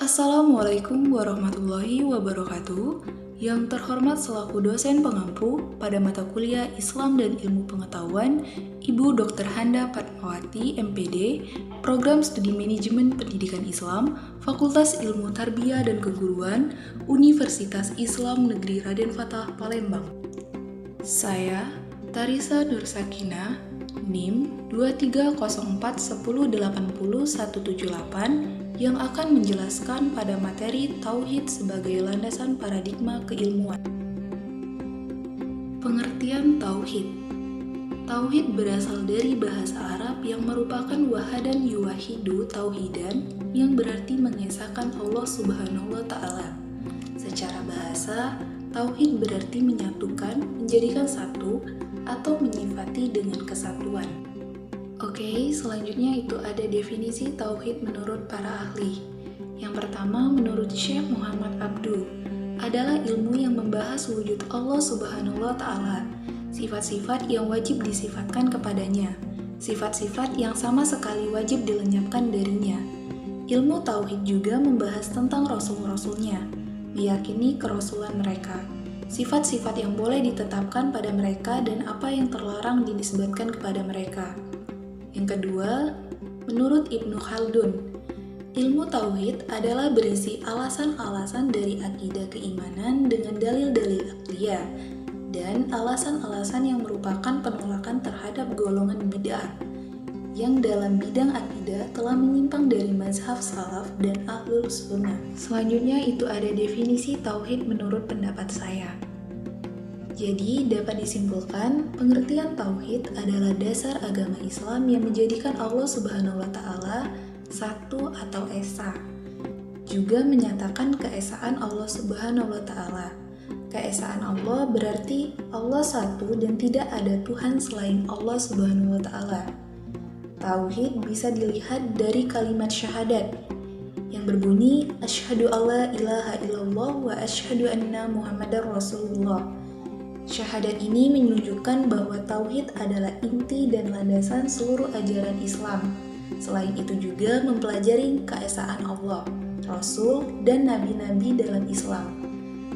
Assalamualaikum warahmatullahi wabarakatuh. Yang terhormat selaku dosen pengampu pada mata kuliah Islam dan Ilmu Pengetahuan, Ibu Dr. Handa Fatmawati, MPD, Program Studi Manajemen Pendidikan Islam, Fakultas Ilmu Tarbiyah dan Keguruan, Universitas Islam Negeri Raden Fatah, Palembang. Saya, Tarisa Nur Sakinah, NIM 230410800178, yang akan menjelaskan pada materi Tauhid sebagai landasan paradigma keilmuan. Pengertian Tauhid. Tauhid berasal dari bahasa Arab yang merupakan wahadan yuwahidu tauhidan, yang berarti mengesahkan Allah Subhanahu wa Ta'ala. Secara bahasa, Tauhid berarti menyatukan, menjadikan satu, atau menyifati dengan kesatuan. Oke, selanjutnya itu ada definisi Tauhid menurut para ahli. Yang pertama, menurut Syekh Muhammad Abduh, adalah ilmu yang membahas wujud Allah Subhanahu wa Ta'ala, sifat-sifat yang wajib disifatkan kepadanya, sifat-sifat yang sama sekali wajib dilenyapkan darinya. Ilmu Tauhid juga membahas tentang Rasul-Rasulnya, meyakini kerasulan mereka, sifat-sifat yang boleh ditetapkan pada mereka dan apa yang terlarang dinisbatkan kepada mereka. Yang kedua, menurut Ibnu Khaldun, ilmu Tauhid adalah berisi alasan-alasan dari akidah keimanan dengan dalil-dalil aqliyah dan alasan-alasan yang merupakan penolakan terhadap golongan bid'ah yang dalam bidang akidah telah menyimpang dari mazhab salaf dan ahlul sunnah. Selanjutnya itu ada definisi Tauhid menurut pendapat saya. Jadi, dapat disimpulkan, pengertian Tauhid adalah dasar agama Islam yang menjadikan Allah Subhanahu wa Ta'ala satu atau esa. Juga menyatakan keesaan Allah Subhanahu wa Ta'ala. Keesaan Allah berarti Allah satu dan tidak ada Tuhan selain Allah Subhanahu wa Ta'ala. Tauhid bisa dilihat dari kalimat syahadat yang berbunyi asyhadu alla ilaha illallah wa asyhadu anna muhammadar rasulullah. Syahadat ini menunjukkan bahwa Tauhid adalah inti dan landasan seluruh ajaran Islam. Selain itu juga mempelajari keesaan Allah, Rasul, dan Nabi-Nabi dalam Islam.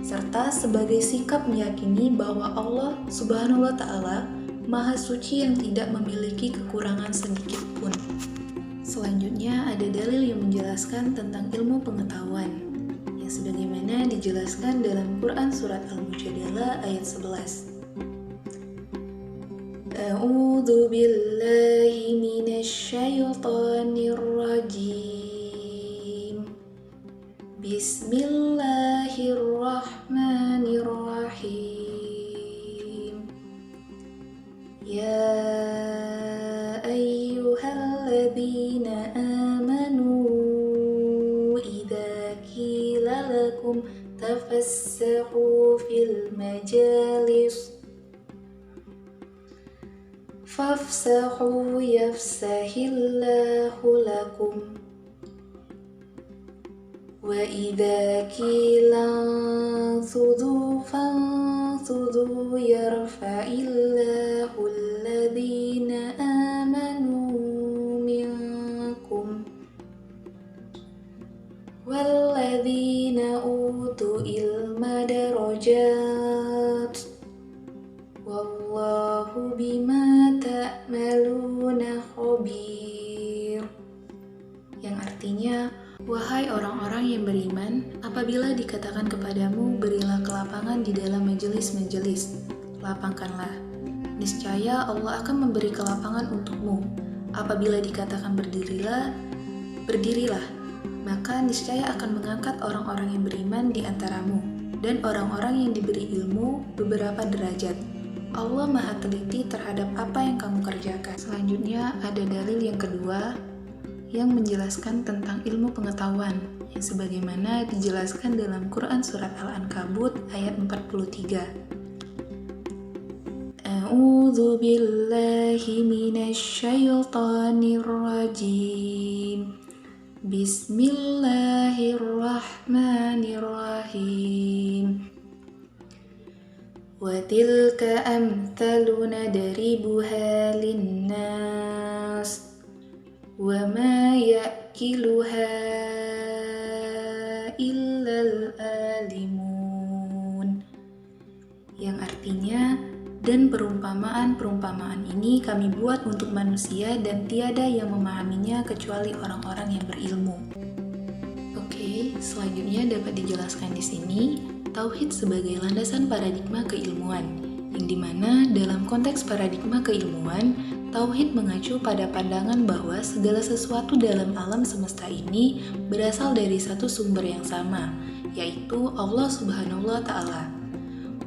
Serta sebagai sikap meyakini bahwa Allah Subhanahu wa Ta'ala Maha Suci yang tidak memiliki kekurangan sedikit pun. Selanjutnya ada dalil yang menjelaskan tentang ilmu pengetahuan, yang sebagaimana dijelaskan dalam Quran Surat Al-Mujadalah ayat 11. A'udzu billahi minasyaitonir rajim. Bismillahirrahmanirrahim. Ya ayyuhalladzina amanu idza qila lakum tafassahu fil majalis fafsahu yafsahillahu lakum wa idza qila anfudhu fanfudhu yarfa'illahu alladhina amanu minkum walladzina utu ilma darajat wallahu bima ta'maluna khabir. Yang artinya, wahai orang-orang yang beriman, apabila dikatakan kepadamu berilah kelapangan di dalam majelis-majelis, lapangkanlah. Niscaya Allah akan memberi kelapangan untukmu. Apabila dikatakan berdirilah, berdirilah. Maka niscaya akan mengangkat orang-orang yang beriman di antaramu dan orang-orang yang diberi ilmu beberapa derajat. Allah Maha teliti terhadap apa yang kamu kerjakan. Selanjutnya ada dalil yang kedua yang menjelaskan tentang ilmu pengetahuan, yang sebagaimana dijelaskan dalam Quran Surat Al-Ankabut ayat 43. A'udzu billahi minasyaitonir rajim. Bismillahirrahmanirrahim. Wa tilka amthaluna nadribuha linnas wa ma يَعْقِلُهَا إِلَّا الْعَالِمُونَ, yang artinya, dan perumpamaan-perumpamaan ini kami buat untuk manusia dan tiada yang memahaminya kecuali orang-orang yang berilmu. Oke, selanjutnya dapat dijelaskan di sini, tauhid sebagai landasan paradigma keilmuan, yang dimana dalam konteks paradigma keilmuan, tauhid mengacu pada pandangan bahwa segala sesuatu dalam alam semesta ini berasal dari satu sumber yang sama, yaitu Allah Subhanahu wa Ta'ala.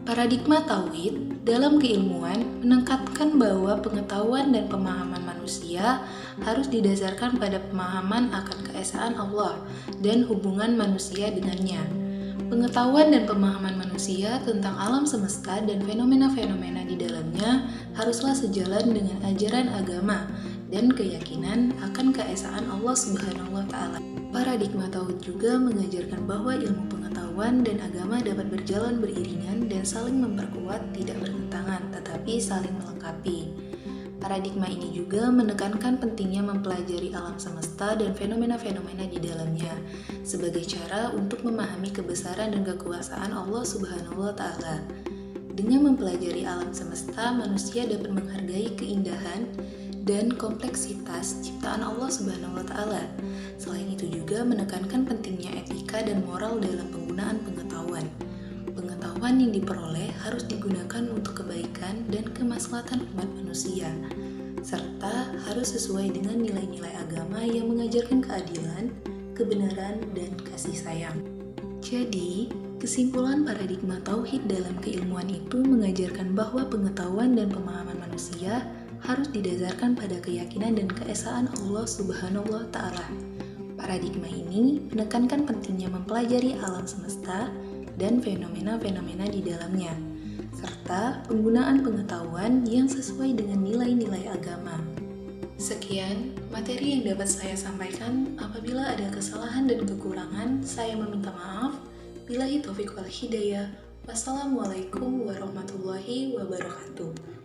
Paradigma tauhid dalam keilmuan menekankan bahwa pengetahuan dan pemahaman manusia harus didasarkan pada pemahaman akan keesaan Allah dan hubungan manusia dengannya. Pengetahuan dan pemahaman manusia tentang alam semesta dan fenomena-fenomena di dalamnya haruslah sejalan dengan ajaran agama dan keyakinan akan keesaan Allah Subhanahu wa Ta'ala. Paradigma tauhid juga mengajarkan bahwa ilmu pengetahuan dan agama dapat berjalan beriringan dan saling memperkuat, tidak bertentangan, tetapi saling melengkapi. Paradigma ini juga menekankan pentingnya mempelajari alam semesta dan fenomena-fenomena di dalamnya sebagai cara untuk memahami kebesaran dan kekuasaan Allah Subhanahu wa Ta'ala. Dengan mempelajari alam semesta, manusia dapat menghargai keindahan dan kompleksitas ciptaan Allah Subhanahu wa Ta'ala. Selain itu juga menekankan pentingnya etika dan moral dalam penggunaan pengetahuan. Pengetahuan yang diperoleh harus digunakan untuk kebaikan dan kemaslahatan umat manusia, serta harus sesuai dengan nilai-nilai agama yang mengajarkan keadilan, kebenaran, dan kasih sayang. Jadi, kesimpulan paradigma tauhid dalam keilmuan itu mengajarkan bahwa pengetahuan dan pemahaman manusia harus didasarkan pada keyakinan dan keesaan Allah Subhanahu wa Ta'ala. Paradigma ini menekankan pentingnya mempelajari alam semesta dan fenomena-fenomena di dalamnya, serta penggunaan pengetahuan yang sesuai dengan nilai-nilai agama. Sekian materi yang dapat saya sampaikan. Apabila ada kesalahan dan kekurangan, saya meminta maaf. Billahi taufiq wal hidayah. Wassalamualaikum warahmatullahi wabarakatuh.